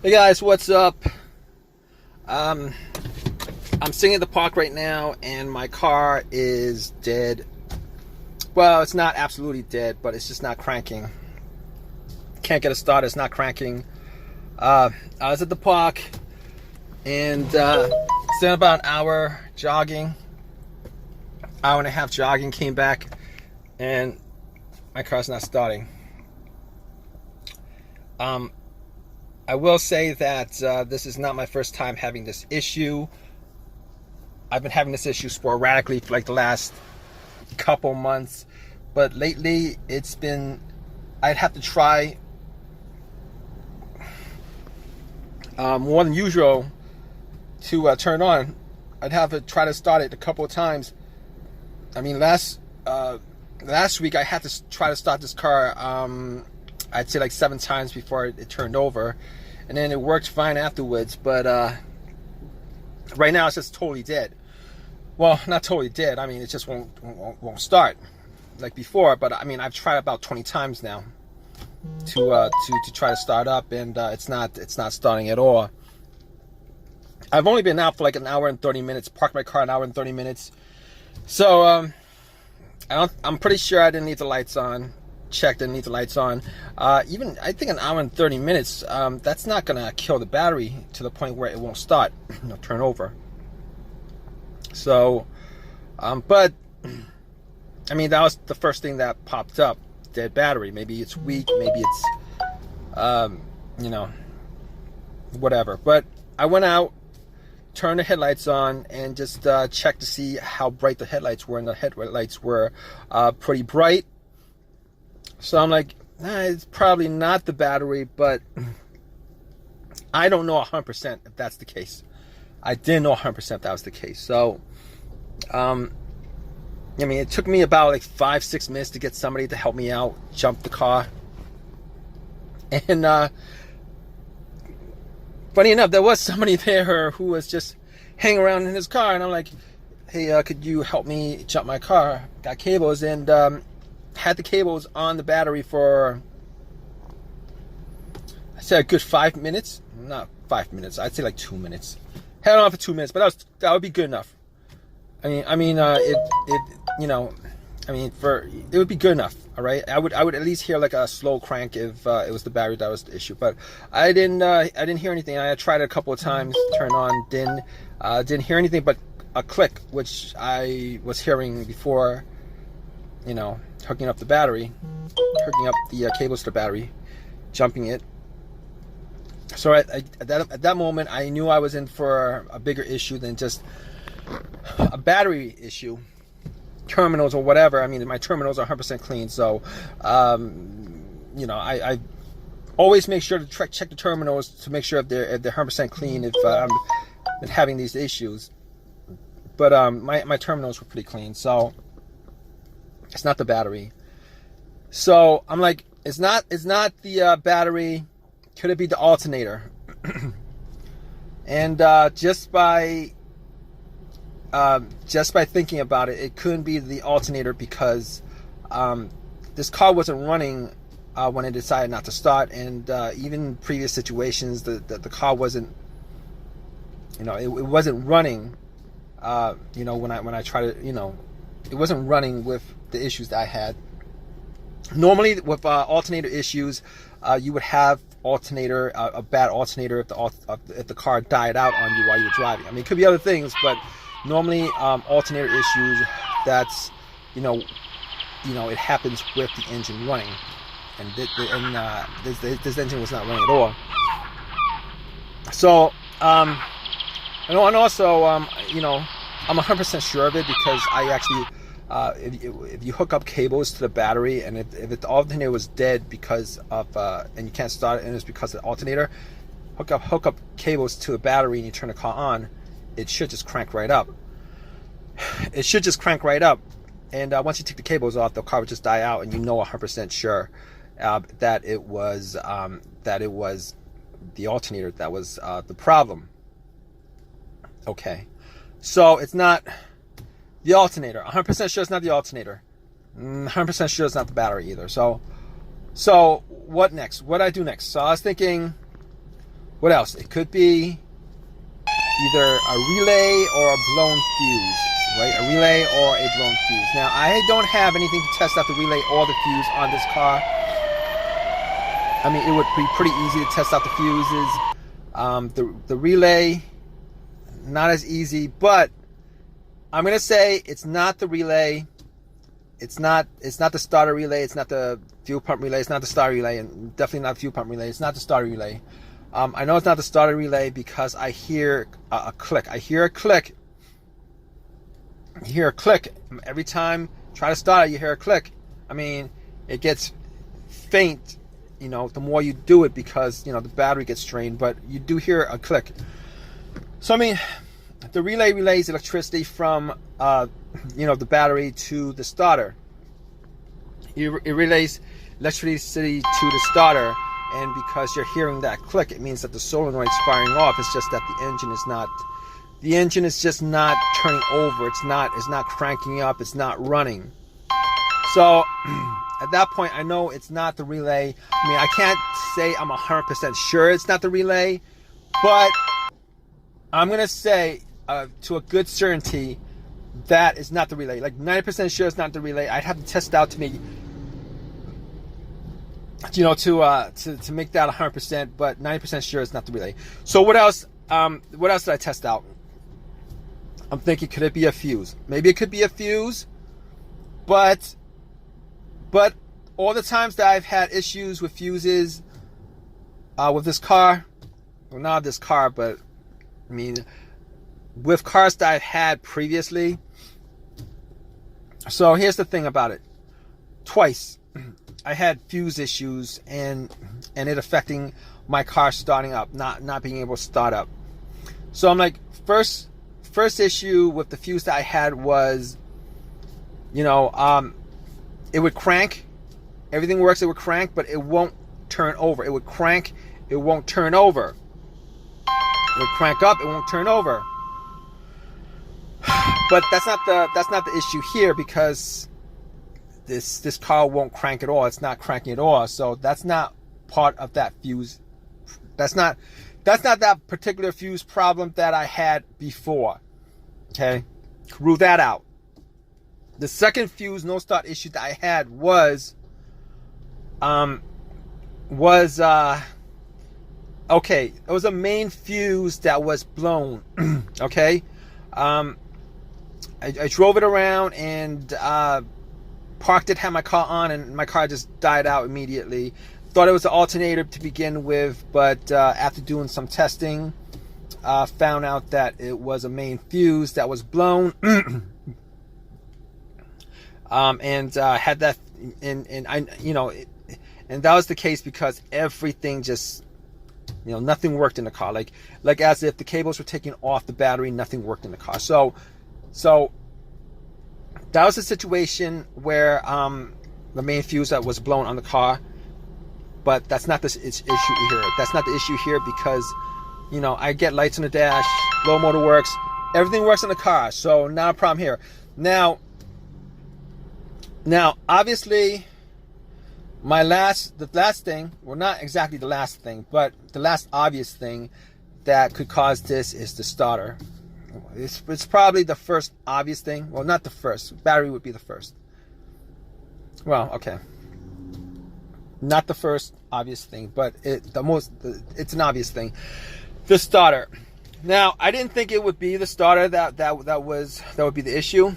Hey guys, what's up? Um, I'm sitting at the park right now, and my car is dead. Well, it's not absolutely dead, but it's just not cranking. Can't get it started. It's not cranking. I was at the park and spent about an hour jogging, hour and a half jogging. Came back, and my car's not starting. I will say that this is not my first time having this issue. I've been having this issue sporadically for like the last couple months, but lately it's been, I'd have to try more than usual to turn on. I'd have to try to start it a couple of times. I mean, last week I had to try to start this car, I'd say like 7 times before it turned over, and then it worked fine afterwards. But right now it's just totally dead. Well, not totally dead. I mean, it just won't start like before. But I mean, I've tried about 20 times now to try to start up, and it's not starting at all. I've only been out for like an hour and 30 minutes. Parked my car an hour and 30 minutes. So I'm pretty sure I didn't leave the lights on. Checked, didn't leave the lights on. Even I think an hour and 30 minutes. That's not gonna kill the battery to the point where it won't start, turn over. So, but I mean, that was the first thing that popped up. Dead battery. Maybe it's weak. Maybe it's, whatever. But I went out, turned the headlights on, and just checked to see how bright the headlights were, and the headlights were pretty bright. So I'm like, it's probably not the battery, but I don't know 100% if that's the case. I didn't know 100% that was the case. So, I mean, it took me about like 5-6 minutes to get somebody to help me out, jump the car. And funny enough, there was somebody there who was just hanging around in his car, and I'm like, hey, could you help me jump my car? Got cables, and had the cables on the battery for, I said, a good 5 minutes. Not 5 minutes. I'd say like 2 minutes. Had it on for 2 minutes, but that would be good enough. It would be good enough. All right. I would at least hear like a slow crank if it was the battery that was the issue. But I didn't hear anything. I tried it a couple of times, turned on, didn't hear anything but a click, which I was hearing before. Hooking up the battery, hooking up the cables to the battery, jumping it. So at that moment, I knew I was in for a bigger issue than just a battery issue, terminals or whatever. I mean, my terminals are 100% clean, so I always make sure to check the terminals to make sure if they're 100% clean if I'm having these issues. But my terminals were pretty clean, so it's not the battery. So I'm like, it's not the battery. Could it be the alternator? And just by thinking about it, it couldn't be the alternator, because this car wasn't running when it decided not to start, and even previous situations, the car wasn't, it wasn't running. When I try to, it wasn't running with the issues that I had. Normally with alternator issues, you would have a bad alternator if the car died out on you while you were driving. I mean, it could be other things, but normally alternator issues, that's it happens with the engine running, and this engine was not running at all. So and also I'm 100% sure of it, because I actually if you hook up cables to the battery, and if the alternator was dead because of and you can't start it, and it's because of the alternator, hook up cables to the battery and you turn the car on, it should just crank right up. It should just crank right up. And once you take the cables off, the car would just die out, and 100% sure that it was the alternator that was the problem. Okay, so it's not the alternator. 100% sure it's not the alternator. 100% sure it's not the battery either. So what next? What do I do next? So I was thinking, What else? It could be either a relay or a blown fuse, right? A relay or a blown fuse. Now, I don't have anything to test out the relay or the fuse on this car. I mean, it would be pretty easy to test out the fuses. The relay, not as easy, but I'm gonna say it's not the relay. It's not the starter relay. It's not the fuel pump relay. It's not the starter relay, and definitely not the fuel pump relay. It's not the starter relay. I know it's not the starter relay because I hear a click. I hear a click. You hear a click every time. Try to start it. You hear a click. I mean, it gets faint. You know, the more you do it because the battery gets strained. But you do hear a click. So I mean, the relay relays electricity from the battery to the starter. It relays electricity to the starter. And because you're hearing that click, it means that the solenoid's firing off. It's just that the engine is just not turning over. It's not cranking up. It's not running. So at that point, I know it's not the relay. I mean, I can't say I'm 100% sure it's not the relay, but I'm gonna say to a good certainty that it's not the relay. Like 90% sure it's not the relay. I'd have to test it out to make to make that 100%, but 90% sure it's not the relay. So what else? What else did I test out? I'm thinking, could it be a fuse? Maybe it could be a fuse, but all the times that I've had issues with fuses with this car, well, not this car, but I mean with cars that I've had previously. So here's the thing about it. Twice I had fuse issues and it affecting my car starting up, not being able to start up. So I'm like, first issue with the fuse that I had was, it would crank. Everything works, it would crank, but it won't turn over. It would crank, it won't turn over. It would crank up, it won't turn over. But that's not the issue here, because this car won't crank at all. It's not cranking at all. So that's not part of that fuse. That's not that particular fuse problem that I had before. Okay, rule that out. The second fuse no start issue that I had was okay. It was a main fuse that was blown. Okay, I drove it around and parked it, had my car on, and my car just died out immediately. Thought it was an alternator to begin with, but after doing some testing, found out that it was a main fuse that was blown. And had that, and that was the case because everything just, nothing worked in the car. Like as if the cables were taken off the battery, nothing worked in the car. So that was a situation where the main fuse that was blown on the car. But that's not this issue here. That's not the issue here because, I get lights on the dash, low motor works, everything works in the car. So not a problem here. Now, obviously, the last thing, well, not exactly the last thing, but the last obvious thing that could cause this is the starter. It's probably the first obvious thing. Well, not the first. Battery would be the first. Well, okay. Not the first obvious thing, but it's an obvious thing. The starter. Now, I didn't think it would be the starter that would be the issue.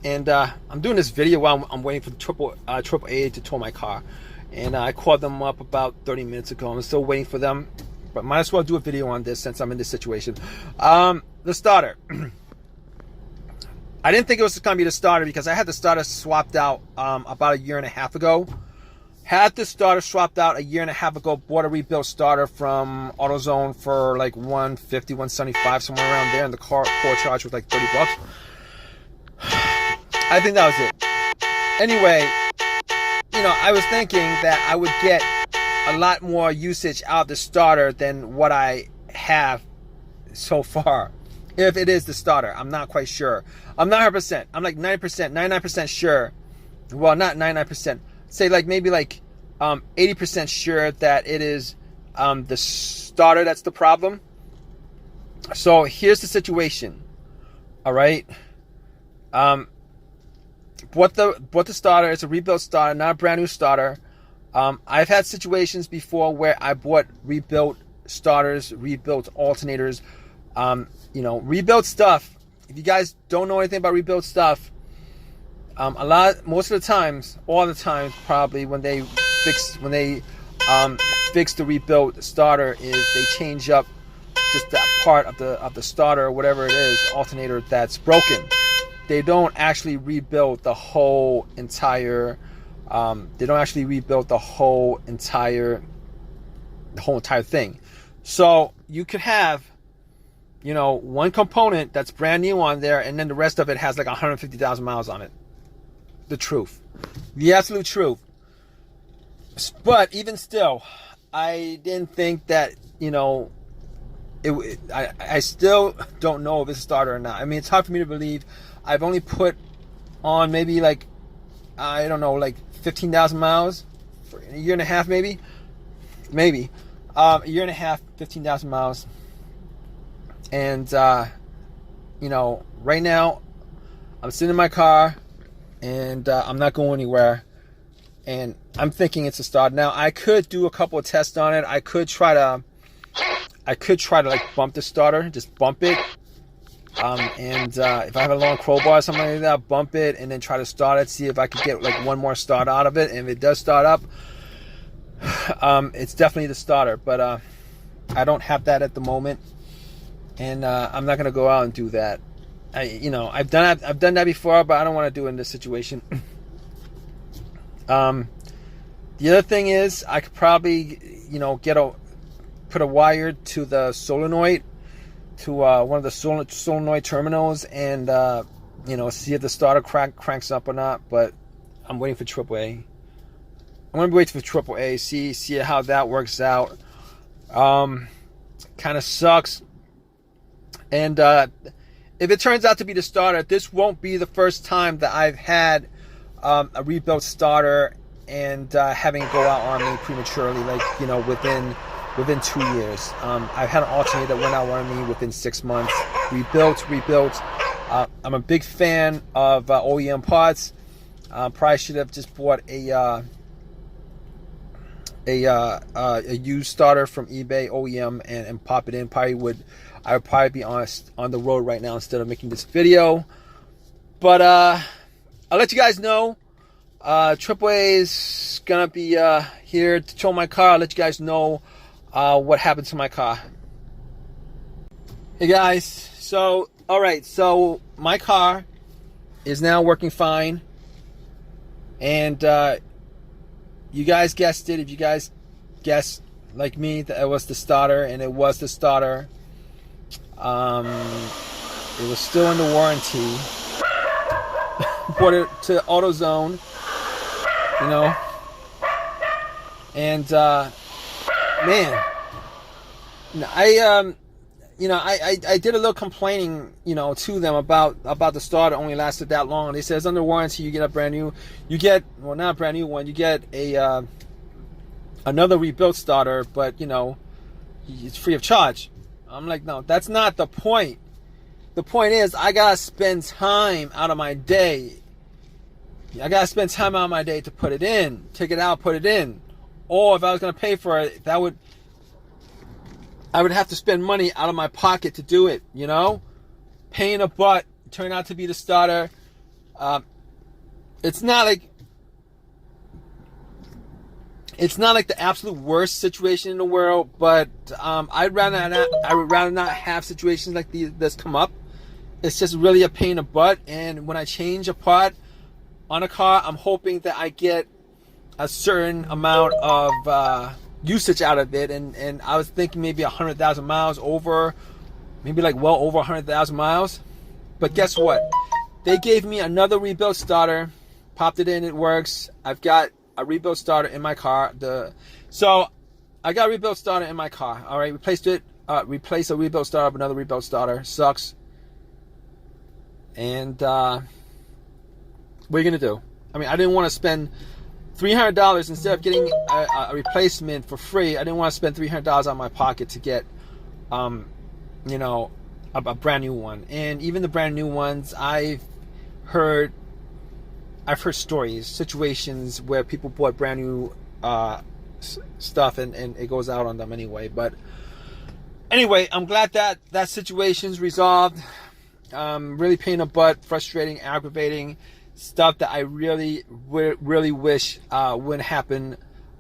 And I'm doing this video while I'm waiting for the AAA to tow my car. And I called them up about 30 minutes ago. I'm still waiting for them, but might as well do a video on this since I'm in this situation. The starter. I didn't think it was going to be the starter because I had the starter swapped out about 1.5 years ago. Had the starter swapped out 1.5 years ago. Bought a rebuilt starter from AutoZone for like $150, $175, somewhere around there. And the core charge was like $30. I think that was it. Anyway, I was thinking that I would get a lot more usage out of the starter than what I have so far. If it is the starter, I'm not quite sure. I'm not 100%. I'm like 90%, 99% sure. Well, not 99%. Say maybe 80% sure that it is the starter that's the problem. So here's the situation. All right. What the starter, it's a rebuilt starter, not a brand new starter. I've had situations before where I bought rebuilt starters, rebuilt alternators, rebuilt stuff. If you guys don't know anything about rebuilt stuff, most of the times, all the times, probably when they fix the rebuilt starter, is they change up just that part of the starter or whatever it is, alternator that's broken. They don't actually rebuild the whole entire. They don't actually rebuild the whole entire thing. So you could have, one component that's brand new on there, and then the rest of it has like 150,000 miles on it. The truth, the absolute truth. But even still, I didn't think that I still don't know if it's a starter or not. I mean, it's hard for me to believe. I've only put on maybe like 15,000 miles for a year and a half, maybe a year and a half, 15,000 miles. And right now I'm sitting in my car and I'm not going anywhere, and I'm thinking it's a starter. Now I could do a couple of tests on it. I could try to like bump the starter, just bump it. If I have a long crowbar or something like that, bump it and then try to start it, see if I could get like one more start out of it. And if it does start up, it's definitely the starter. But I don't have that at the moment, and I'm not gonna go out and do that. I've done that before, but I don't want to do it in this situation. The other thing is, I could probably put a wire to the solenoid, to one of the solenoid terminals, and see if the starter cranks up or not. But I'm waiting for AAA. I'm gonna be waiting for AAA. See how that works out. Kind of sucks. And if it turns out to be the starter, this won't be the first time that I've had a rebuilt starter and having it go out on me prematurely, within 2 years. I've had an alternator that went out on me within 6 months. Rebuilt. I'm a big fan of OEM parts. Probably should have just bought a used starter from eBay OEM and pop it in. I would probably be on the road right now instead of making this video. But I'll let you guys know. AAA is gonna be here to tow my car. I'll let you guys know what happened to my car. Hey guys, so my car is now working fine, and you guys guessed it. If you guys guessed like me that it was the starter, and it was the starter, it was still under warranty. Brought it to AutoZone, and man, I did a little complaining, to them about the starter only lasted that long. They said it's under warranty. You get a brand new, not a brand new one. You get another rebuilt starter, but it's free of charge. I'm like, no, that's not the point. The point is, I gotta spend time out of my day. I gotta spend time out of my day to put it in, take it out, put it in. Or if I was gonna pay for it, I would have to spend money out of my pocket to do it. Pain in the butt. Turned out to be the starter. It's not like the absolute worst situation in the world, but I would rather not have situations like this come up. It's just really a pain in the butt. And when I change a part on a car, I'm hoping that I get a certain amount of usage out of it. And I was thinking maybe 100,000 miles over, maybe like well over 100,000 miles. But guess what? They gave me another rebuilt starter, popped it in, it works. I've got a rebuilt starter in my car. So I got a rebuilt starter in my car. All right, replace a rebuilt starter with another rebuilt starter. Sucks. And what are you gonna do? I mean, I didn't want to spend $300 instead of getting a replacement for free. I didn't want to spend $300 out of my pocket to get, you know, a brand new one. And even the brand new ones, I've heard stories, situations where people bought brand new stuff and it goes out on them anyway. But anyway, I'm glad that that situation's resolved. Really pain in the butt, frustrating, aggravating stuff that I really wish wouldn't happen.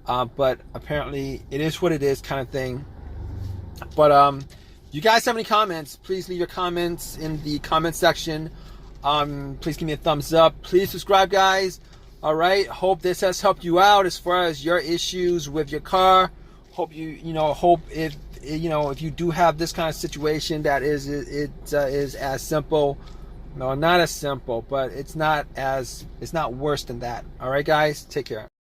But apparently it is what it is, kind of thing. But you guys have any comments, please leave your comments in the comment section. Please give me a thumbs up. Please subscribe, guys. All right. Hope this has helped you out as far as your issues with your car. Hope hope if you do have this kind of situation that is as simple. No, not as simple, but it's not worse than that. All right, guys. Take care.